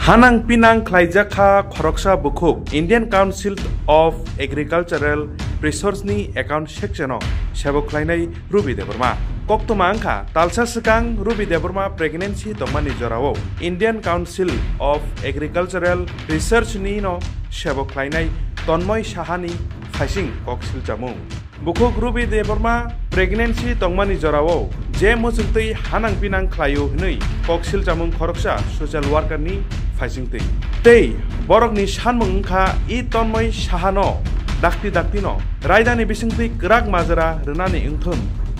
Hanang Pinang Klaijaka Khoroksa Bukhuk Indian Council of Agricultural Resource ni account section Sebo Klainai Ruby Deborma Koktoma Angka Talsa Sekang Ruby Deborma pregnancy Tomani Jorao Indian Council of Agricultural Research ni no Sebo Klainai Tonmoi Shahani Fashing Koksil Jamung Bukhuk Ruby Deborma pregnancy Tomani Jorao Je Musutui Hanang Pinang Klayu Hnui Koksil Jamung Khoroksa social worker ni Fashing Tei Borok ni Shanmung Kha I Tonmoi Shahano Dakti no Raidani Bisingti Gerak Mazara Renani Ingthum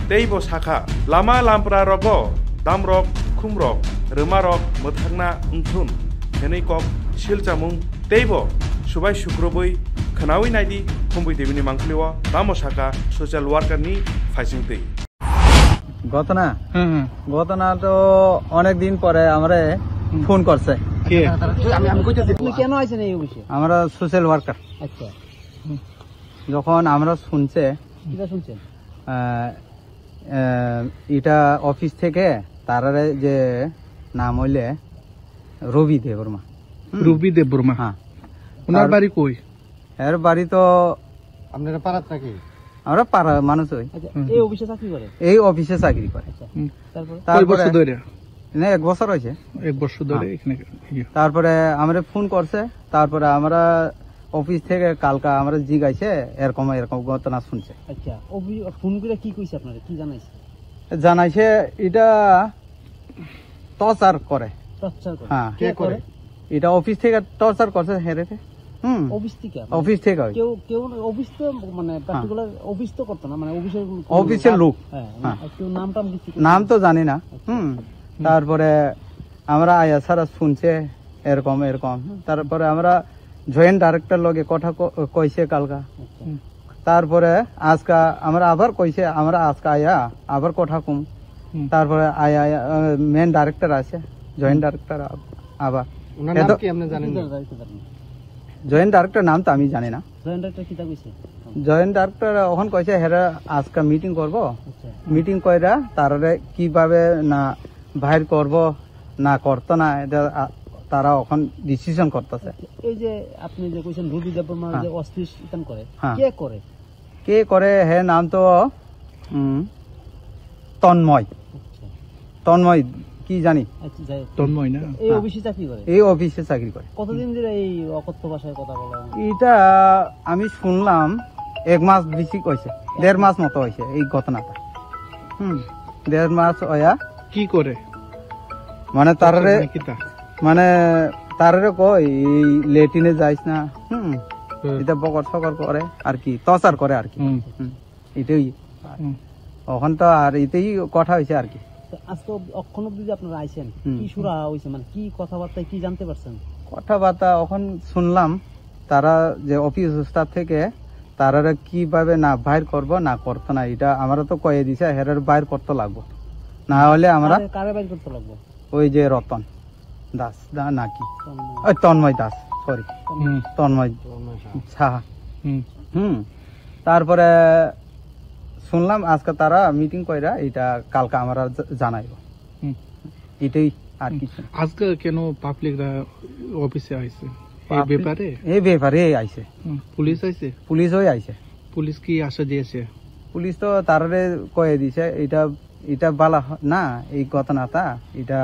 Teibo Saka Lama Lampra Rogo Damrok Kumrok Remarok Muthangna Ingthum Henikok Shiljamung Teibo Subai Shukrobui Khanawi Naidi Kumbui Devini Mangkliwa Damo Saka Social Worker ni Fashing Tei ঘটনা তো অনেক দিন পরে আমারে phone করছে কেন আইছেন এই অফিসে? আমরা সোশ্যাল ওয়ার্কার। আচ্ছা, যখন আমরা শুনছে কিটা শুনছেন? এটা অফিস থেকে তারারে যে নাম হইলে রবি দেববর্মা। রবি দেববর্মা, হ্যাঁ। ওনার বাড়ি কই? এর বাড়ি তো আপনারা পাড়াত নাকি? আমরা পাড়া মানুষ হই। আচ্ছা, এই অফিসে চাকরি করে? এই অফিসে চাকরি করে। তারপরে না 1 বছর হয়েছে। 1 বছর ধরে এখানে। তারপরে আমরা ফোন করছে, তারপরে আমরা অফিস থেকে কালকা আমরা জিগাইছে এরকম ঘটনা শুনছে। আচ্ছা, ফোন করে কি কইছে আপনারা, কি জানাইছে? জানাইছে এটা টর্চার করে। টর্চার করে? হ্যাঁ, কে করে? এটা অফিস থেকে টর্চার করছে হেরেতে। অফিস থেকে? অফিস থেকে কেউ অফিস তো মানে পার্টিকুলার অফিস তো করতো না, মানে অফিসের লোক। হ্যাঁ, একটু নাম তো জানি না। তারপরে আমরা আয়া সারা শুনছে এরকম। তারপরে আমরা জয়েন্ট ডাইরেক্টর লগে কথা কইছে কালকা। তারপরে আজকা আমরা আবার কইছে আমরা আজকা আয়া আবার কথা কম। তারপরে আয়া মেন ডাইরেক্টর আছে, জয়েন্ট ডাইরেক্টর আবার। ওনার নাম কি আপনি জানেন? জয়েন্ট ডাইরেক্টর নাম তো আমি জানি না। জয়েন্ট ডাইরেক্টর কিটা কইছে? জয়েন্ট ডাইরেক্টর এখন কইছে হেরা আজকা মিটিং করব। মিটিং কইরা তারারে কিভাবে না বাইর করব না করতো না এটা তারা এখন ডিসিশন করতেছে। এই যে আপনি যে কইছেন রবি দেববর্মা যে অস্থির ইতান করে, কে করে? হে নাম তো তন্ময়। তন্ময় কি জানি। তন্ময় না? এই অফিসে চাকরি করে? এই অফিসে চাকরি করে। কতদিন ধরে এই অকথ্য ভাষায় কথা বলে? এটা আমি শুনলাম 1 মাস বেশি কইছে, 1.5 মাস মতো হয়েছে এই ঘটনাটা। 1.5 মাস হয়া। কি করে মানে তারারে কই লেটিনে যাইস না, এটা বকর সকর করে আর কি, টর্চার করে আর কি। এটাই এখন তো আর এটাই কথা হয়েছে আর কি। আজকে অক্ষণ অব্দি যে আপনারা আইছেন, কি সুরা হয়েছে, মানে কি কথাবার্তা কি জানতে পারছেন? কথাবার্তা এখন শুনলাম তারা যে অফিস স্টাফ থেকে তারা কিভাবে না বাইর করবো না করতো না, এটা আমরা তো কয়ে দিছে হেরার বাইর করতে লাগবো, না হলে আমরা কারে বাইর করতে লাগবো? ওই যে রতন দাস নাকি ওই তন্ময় দাস, সরি তন্ময় সাহা। তারপরে শুনলাম আজকে তারা মিটিং কইরা এটা কালকে আমরা জানাইব, এটাই আর কিছু। আজকে কেন পাবলিকরা অফিসে আইছে এই ব্যাপারে আইছে? পুলিশ আইছে? পুলিশই আইছে। পুলিশ কি আশা দিয়েছে? পুলিশ তো তারারে কয়ে দিছে এটা বালা না এই ঘটনাটা, এটা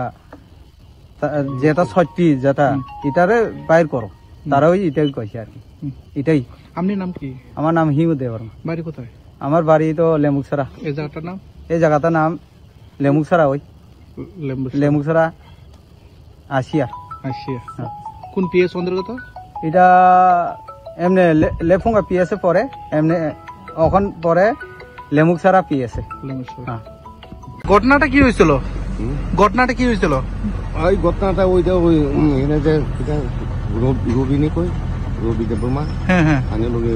যেটা সত্যি যেটা এটারে বাইর করো, তারা ওই এটাই কইছে আর কি। এটাই। আপনার নাম কি? আমার নাম হিমু দেববর্মা। বাড়ি কোথায়? আমার বাড়ি তো লেমুকছড়া। এই জায়গাটার নাম? এই জায়গাটার নাম লেমুকছড়া। ওই লেমুকছড়া আসিয়া। কোন পিএস অন্তর্গত? এটা এমনি লেফুঙ্গা পিএস এ পরে, এমনি এখন পরে লেমুকছড়া পিএস এ। ঘটনাটা কি হয়েছিল? ওই ঘটনাটা ওইটা ওই রবি নে কই রবি দেববর্মা। হ্যাঁ, আমি লোকে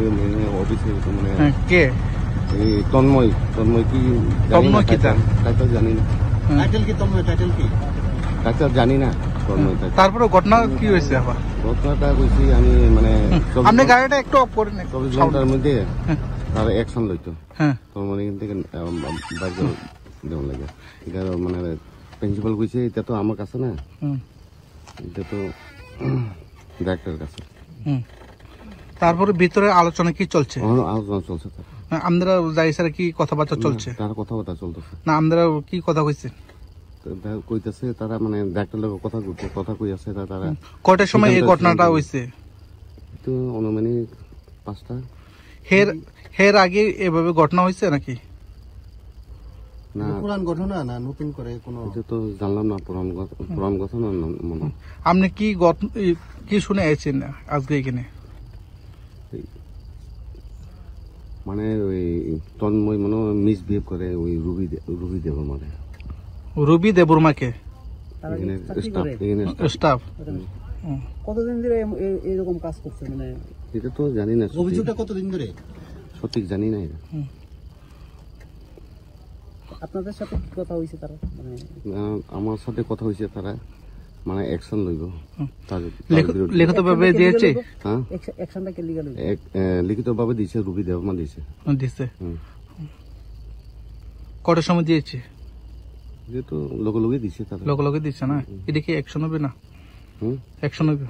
অফিসে মানে কে এই তন্ময় কি টাইটেল জানি না। টাইটেল কি তন্ময়? টাইটেল কি টাইটেল জানি না। তারপরে ঘটনা কি হয়েছে? আবার ঘটনাটা কইছি আমি মানে আপনি গাড়িটা একটু অফ করে নেন। 24 ঘন্টার মধ্যে তারা অ্যাকশন লইতো। তোর মানে এখান থেকে বাইরে দেওয়া লাগে। এটা মানে প্রিন্সিপাল কইছে এটা তো আমার কাছে না, এটা তো ডাক্তারের কাছে। তারপরে ভিতরে আলোচনা কি চলছে? আলোচনা চলছে, আমরা যাই স্যার কি কথাবার্তা চলছে? তার কথাবার্তা চলতেছে না, আমরা কি কথা কইছে? কইতেছে তারা মানে ডাক্তার লোক কথা কই আছে তারা। কয়টার সময় এই ঘটনাটা হইছে? তো অনুমানিক 5টা। হের আগে এভাবে ঘটনা হয়েছে নাকি? না, পুরান ঘটনা না নতুন করে কোনো? এটা তো জানলাম না, পুরান ঘটনা মনে। আপনি কি শুনে আছেন আজকে এখানে? মানে ওই তন্ময় মনে মিসবিহেভ করে ওই রুবি দেববর্মাকে। রুবি দেববর্মাকে স্টাফ কতদিন ধরে এরকম কাজ করছে? মানে এটা তো জানি না, অভিযোগটা কতদিন ধরে সঠিক জানি না। আপনাদের সাথে কি কথা হয়েছে তারা? মানে আমার সাথে কথা হয়েছে, তারা মানে অ্যাকশন লইব। লিখিতভাবে দিয়েছে? হ্যাঁ, অ্যাকশনটা কি লিগ্যাল? লিখিতভাবে দিয়েছে, রুবি দেববর্মা দিয়েছে। কটার সময় দিয়েছে? যেহেতু লগে দিয়েছে, তারা লগে দিচ্ছে না, এটা কি অ্যাকশন হবে না? অ্যাকশন হবে।